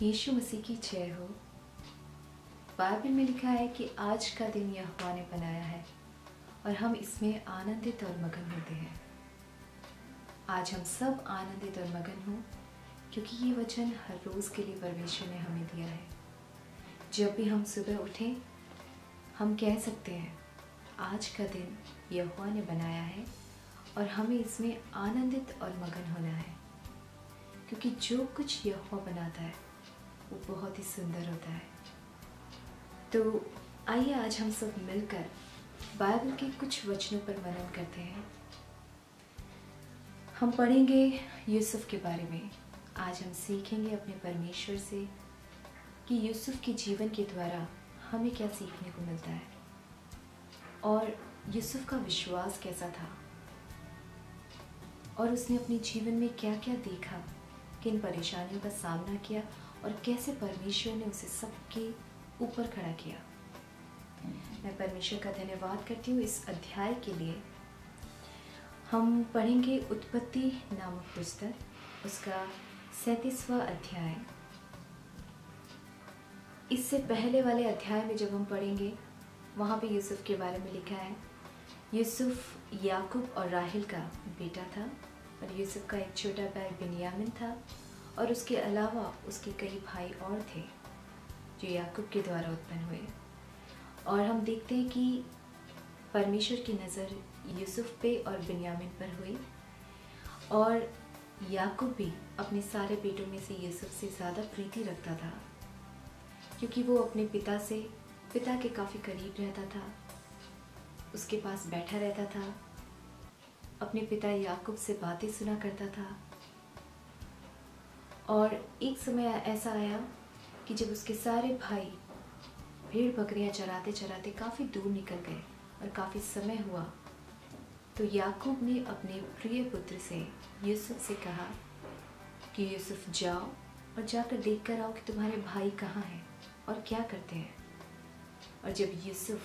यीशु मसीह की जय हो। बाइबल में लिखा है कि आज का दिन यहोवा ने बनाया है और हम इसमें आनंदित और मगन होते हैं। आज हम सब आनंदित और मगन हों क्योंकि ये वचन हर रोज़ के लिए परमेश्वर ने हमें दिया है। जब भी हम सुबह उठें हम कह सकते हैं आज का दिन यहोवा ने बनाया है और हमें इसमें आनंदित और मगन होना है, क्योंकि जो कुछ यहोवा बनाता है वो बहुत ही सुंदर होता है। तो आइए आज हम सब मिलकर बाइबल के कुछ वचनों पर मनन करते हैं। हम पढ़ेंगे यूसुफ के बारे में। आज हम सीखेंगे अपने परमेश्वर से कि यूसुफ के जीवन के द्वारा हमें क्या सीखने को मिलता है और यूसुफ का विश्वास कैसा था और उसने अपने जीवन में क्या क्या देखा, किन परेशानियों का सामना किया और कैसे परमेश्वर ने उसे सबके ऊपर खड़ा किया। मैं परमेश्वर का धन्यवाद करती हूँ इस अध्याय के लिए। हम पढ़ेंगे उत्पत्ति नामक पुस्तक, उसका 37वां अध्याय। इससे पहले वाले अध्याय में जब हम पढ़ेंगे वहाँ पे यूसुफ के बारे में लिखा है। यूसुफ याकूब और राहेल का बेटा था और यूसुफ का एक छोटा भाई बिन्यामिन था और उसके अलावा उसके कई भाई और थे जो याकूब के द्वारा उत्पन्न हुए। और हम देखते हैं कि परमेश्वर की नज़र यूसुफ पे और बिन्यामिन पर हुई और याकूब भी अपने सारे बेटों में से यूसुफ से ज़्यादा प्रीति रखता था, क्योंकि वो अपने पिता के काफ़ी करीब रहता था, उसके पास बैठा रहता था, अपने पिता याकूब से बातें सुना करता था। और एक समय ऐसा आया कि जब उसके सारे भाई भेड़ बकरियां चराते चराते काफ़ी दूर निकल गए और काफ़ी समय हुआ, तो याकूब ने अपने प्रिय पुत्र से यूसुफ से कहा कि यूसुफ जाओ और जाकर देख कर आओ कि तुम्हारे भाई कहाँ हैं और क्या करते हैं। और जब यूसुफ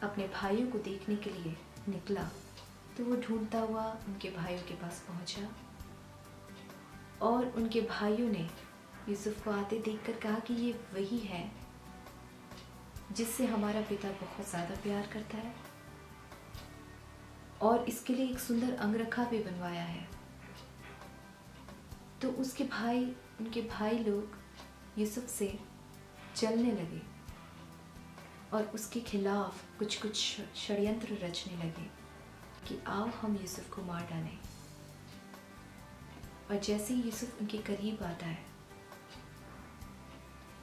अपने भाइयों को देखने के लिए निकला तो वो ढूंढता हुआ उनके भाइयों के पास पहुंचा और उनके भाइयों ने यूसुफ को आते देखकर कहा कि ये वही है जिससे हमारा पिता बहुत ज़्यादा प्यार करता है और इसके लिए एक सुंदर अंगरखा भी बनवाया है। तो उनके भाई लोग यूसुफ से चलने लगे और उसके खिलाफ कुछ षड्यंत्र रचने लगे कि आओ हम यूसुफ को मार डालें। और जैसे ही यूसुफ उनके करीब आता है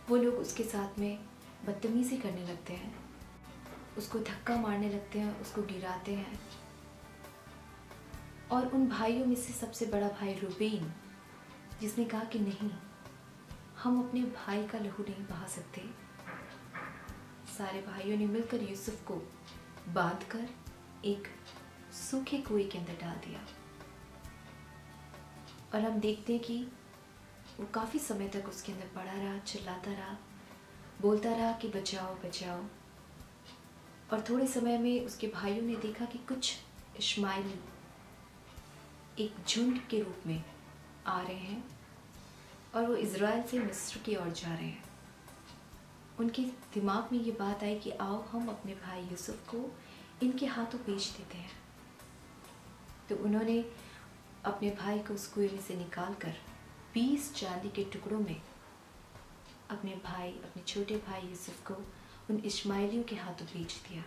वो लोग उसके साथ में बदतमीजी करने लगते हैं, उसको धक्का मारने लगते हैं, उसको गिराते हैं। और उन भाइयों में से सबसे बड़ा भाई रूबेन, जिसने कहा कि नहीं, हम अपने भाई का लहू नहीं बहा सकते, सारे भाइयों ने मिलकर यूसुफ को बांधकर एक सूखे कुएं के अंदर डाल दिया। और हम देखते हैं कि वो काफ़ी समय तक उसके अंदर पड़ा रहा, चिल्लाता रहा, बोलता रहा कि बचाओ बचाओ। और थोड़े समय में उसके भाइयों ने देखा कि कुछ इश्माइली एक झुंड के रूप में आ रहे हैं और वो इज़राइल से मिस्र की ओर जा रहे हैं। उनके दिमाग में ये बात आई कि आओ हम अपने भाई यूसुफ को इनके हाथों बेच देते हैं। तो उन्होंने अपने भाई को उस कुएं में से निकालकर 20 चांदी के टुकड़ों में अपने छोटे भाई यूसुफ को उन इश्माइलियों के हाथों बेच दिया।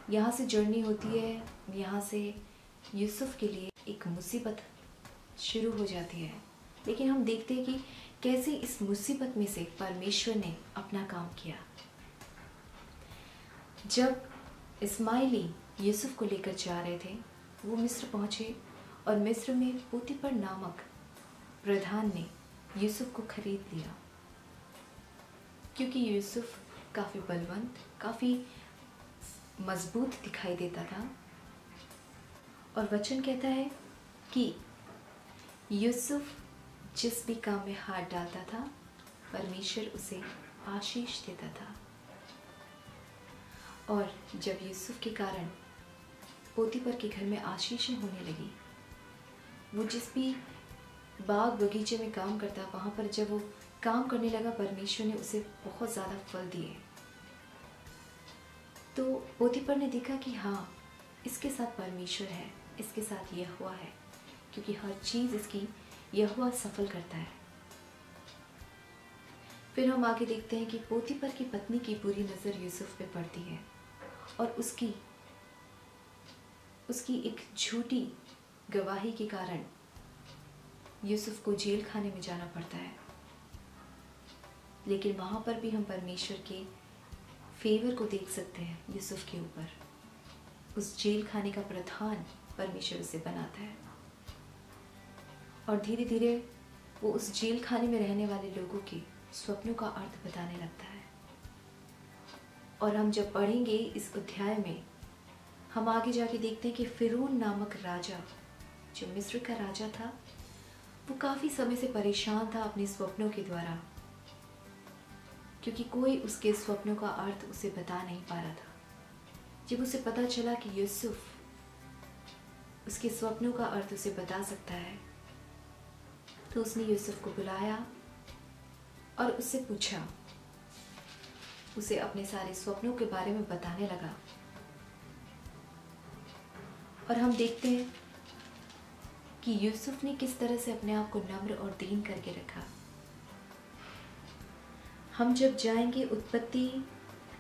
यहाँ से जर्नी होती है, यहाँ से यूसुफ के लिए एक मुसीबत शुरू हो जाती है। लेकिन हम देखते हैं कि कैसे इस मुसीबत में से परमेश्वर ने अपना काम किया। जब इस्माइली यूसुफ को लेकर जा रहे थे वो मिस्र पहुँचे और मिस्र में पोतीफर नामक प्रधान ने यूसुफ को खरीद लिया, क्योंकि यूसुफ काफ़ी बलवंत, काफ़ी मजबूत दिखाई देता था। और वचन कहता है कि यूसुफ जिस भी काम में हाथ डालता था परमेश्वर उसे आशीष देता था। और जब यूसुफ के कारण पोतीफर के घर में आशीषें होने लगी, वो जिस भी बाग बगीचे में काम करता, वहाँ पर जब वो काम करने लगा, परमेश्वर ने उसे बहुत ज़्यादा फल दिए। तो पोतीफर ने देखा कि हाँ, इसके साथ परमेश्वर है, इसके साथ यहोवा है, क्योंकि हर चीज़ इसकी यहोवा सफल करता है। फिर हम आगे देखते हैं कि पोतीफर की पत्नी की बुरी नज़र यूसुफ पे पड़ती है और उसकी एक झूठी गवाही के कारण यूसुफ को जेल खाने में जाना पड़ता है। लेकिन वहाँ पर भी हम परमेश्वर के फेवर को देख सकते हैं यूसुफ के ऊपर। उस जेल खाने का प्रधान परमेश्वर उसे बनाता है और धीरे धीरे वो उस जेल खाने में रहने वाले लोगों के स्वप्नों का अर्थ बताने लगता है। और हम जब पढ़ेंगे इस अध्याय में, हम आगे जाके देखते हैं कि फिरौन नामक राजा, जो मिस्र का राजा था, वो काफ़ी समय से परेशान था अपने स्वप्नों के द्वारा, क्योंकि कोई उसके स्वप्नों का अर्थ उसे बता नहीं पा रहा था। जब उसे पता चला कि यूसुफ उसके स्वप्नों का अर्थ उसे बता सकता है, तो उसने यूसुफ को बुलाया और उससे पूछा, उसे अपने सारे स्वप्नों के बारे में बताने लगा। और हम देखते हैं कि यूसुफ ने किस तरह से अपने आप को नम्र और दीन करके रखा। हम जब जाएंगे उत्पत्ति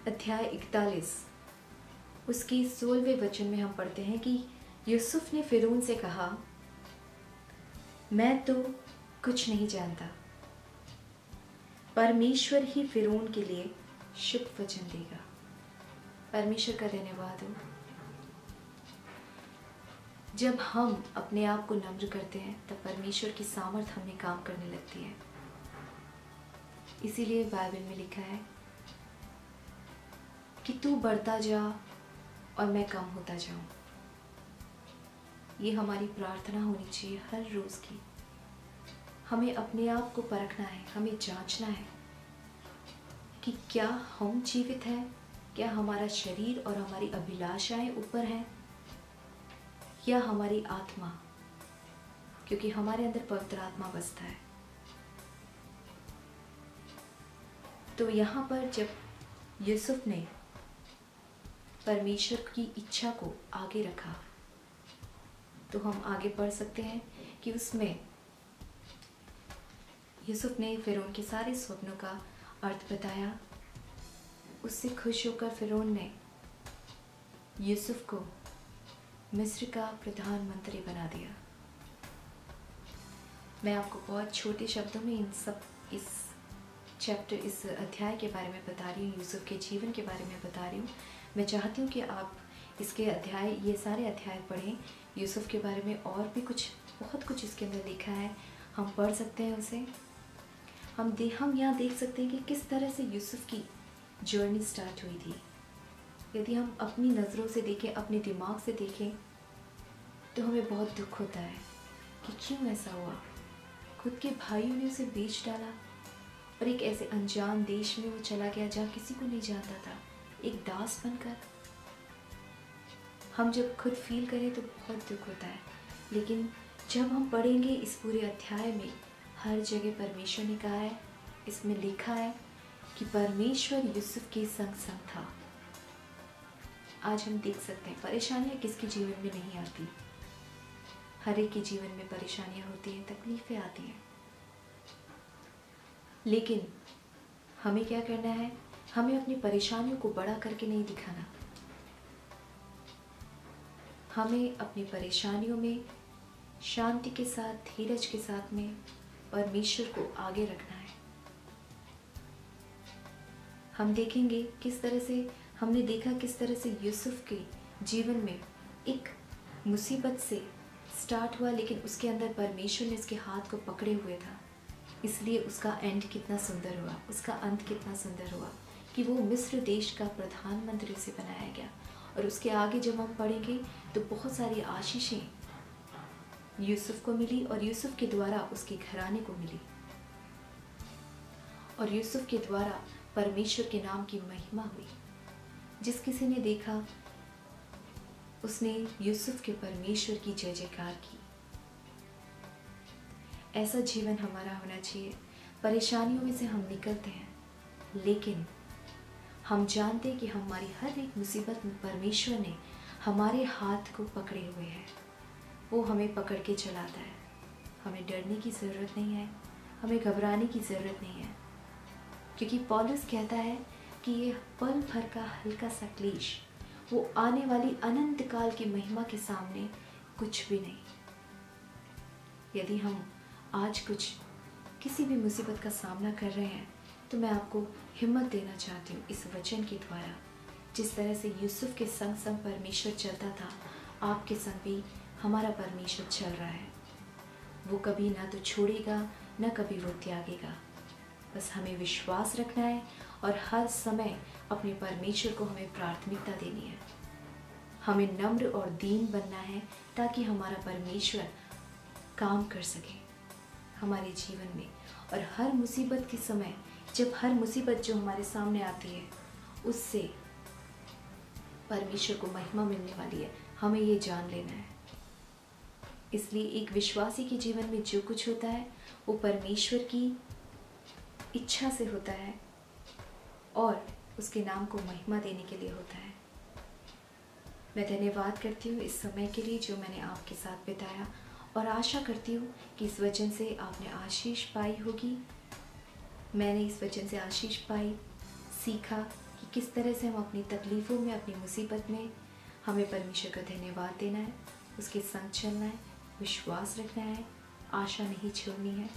अध्याय 41, उसकी 16वें वचन में हम पढ़ते हैं कि यूसुफ ने फिरौन से कहा, मैं तो कुछ नहीं जानता, परमेश्वर ही फिरौन के लिए शुभ वचन देगा। परमेश्वर का धन्यवाद हो। जब हम अपने आप को नम्र करते हैं तब परमेश्वर की सामर्थ हमें काम करने लगती है। इसीलिए बाइबल में लिखा है कि तू बढ़ता जा और मैं कम होता जाऊं। ये हमारी प्रार्थना होनी चाहिए हर रोज की। हमें अपने आप को परखना है, हमें जांचना है कि क्या हम जीवित हैं, क्या हमारा शरीर और हमारी अभिलाषाएं ऊपर हैं, या हमारी आत्मा, क्योंकि हमारे अंदर पवित्र आत्मा बसता है। तो यहाँ पर जब यूसुफ ने परमेश्वर की इच्छा को आगे रखा, तो हम आगे पढ़ सकते हैं कि उसमें यूसुफ ने फिरौन के सारे स्वप्नों का अर्थ बताया। उससे खुश होकर फिरौन ने यूसुफ को मिस्र का प्रधानमंत्री बना दिया। मैं आपको बहुत छोटे शब्दों में इस अध्याय के बारे में बता रही हूँ, यूसुफ के जीवन के बारे में बता रही हूँ। मैं चाहती हूँ कि आप ये सारे अध्याय पढ़ें। यूसुफ के बारे में और भी बहुत कुछ इसके अंदर लिखा है, हम पढ़ सकते हैं उसे। हम यहाँ देख सकते हैं कि किस तरह से यूसुफ की जर्नी स्टार्ट हुई थी। यदि हम अपनी नज़रों से देखें, अपने दिमाग से देखें, तो हमें बहुत दुख होता है कि क्यों ऐसा हुआ। खुद के भाइयों ने उसे बेच डाला और एक ऐसे अनजान देश में वो चला गया जहाँ किसी को नहीं जानता था, एक दास बनकर। हम जब खुद फील करें तो बहुत दुख होता है, लेकिन जब हम पढ़ेंगे इस पूरे अध्याय में, हर जगह परमेश्वर ने कहा है, इसमें लिखा है कि परमेश्वर यूसुफ के संग संग था। आज हम देख सकते हैं परेशानियां किसके जीवन में नहीं आती। हर एक के जीवन में परेशानियां होती हैं, तकलीफें आती हैं, लेकिन हमें क्या करना है? हमें अपनी परेशानियों को बड़ा करके नहीं दिखाना। हमें अपनी परेशानियों में शांति के साथ, धीरज के साथ में परमेश्वर को आगे रखना है। हम देखेंगे हमने देखा किस तरह से यूसुफ के जीवन में एक मुसीबत से स्टार्ट हुआ, लेकिन उसके अंदर परमेश्वर ने उसके हाथ को पकड़े हुए था। इसलिए उसका एंड कितना सुंदर हुआ, उसका अंत कितना सुंदर हुआ कि वो मिस्र देश का प्रधानमंत्री से बनाया गया। और उसके आगे जब हम पढ़ेंगे तो बहुत सारी आशीषें यूसुफ को मिली और यूसुफ के द्वारा उसके घराने को मिली, और यूसुफ के द्वारा परमेश्वर के नाम की महिमा हुई। जिस किसी ने देखा उसने यूसुफ के परमेश्वर की जय जयकार की। ऐसा जीवन हमारा होना चाहिए। परेशानियों में से हम निकलते हैं, लेकिन हम जानते हैं कि हमारी हर एक मुसीबत में परमेश्वर ने हमारे हाथ को पकड़े हुए है। वो हमें पकड़ के चलाता है। हमें डरने की ज़रूरत नहीं है, हमें घबराने की ज़रूरत नहीं है, क्योंकि पौलुस कहता है कि ये पल भर का हल्का सा क्लेश वो आने वाली अनंत काल की महिमा के सामने कुछ भी नहीं। यदि हम आज किसी भी मुसीबत का सामना कर रहे हैं, तो मैं आपको हिम्मत देना चाहती हूँ इस वचन के द्वारा। जिस तरह से यूसुफ के संग संग परमेश्वर चलता था, आपके संग भी हमारा परमेश्वर चल रहा है। वो कभी ना तो छोड़ेगा, ना कभी वो त्यागेगा। बस हमें विश्वास रखना है और हर समय अपने परमेश्वर को हमें प्राथमिकता देनी है। हमें नम्र और दीन बनना है ताकि हमारा परमेश्वर काम कर सके हमारे जीवन में। और हर मुसीबत के समय, जब हर मुसीबत जो हमारे सामने आती है, उससे परमेश्वर को महिमा मिलने वाली है, हमें ये जान लेना है। इसलिए एक विश्वासी के जीवन में जो कुछ होता है वो परमेश्वर की इच्छा से होता है और उसके नाम को महिमा देने के लिए होता है। मैं धन्यवाद करती हूँ इस समय के लिए जो मैंने आपके साथ बिताया, और आशा करती हूँ कि इस वचन से आपने आशीष पाई होगी। मैंने इस वचन से आशीष पाई, सीखा कि किस तरह से हम अपनी तकलीफ़ों में, अपनी मुसीबत में हमें परमेश्वर का धन्यवाद देना है, उसके संग चलना है, विश्वास रखना है, आशा नहीं छोड़नी है।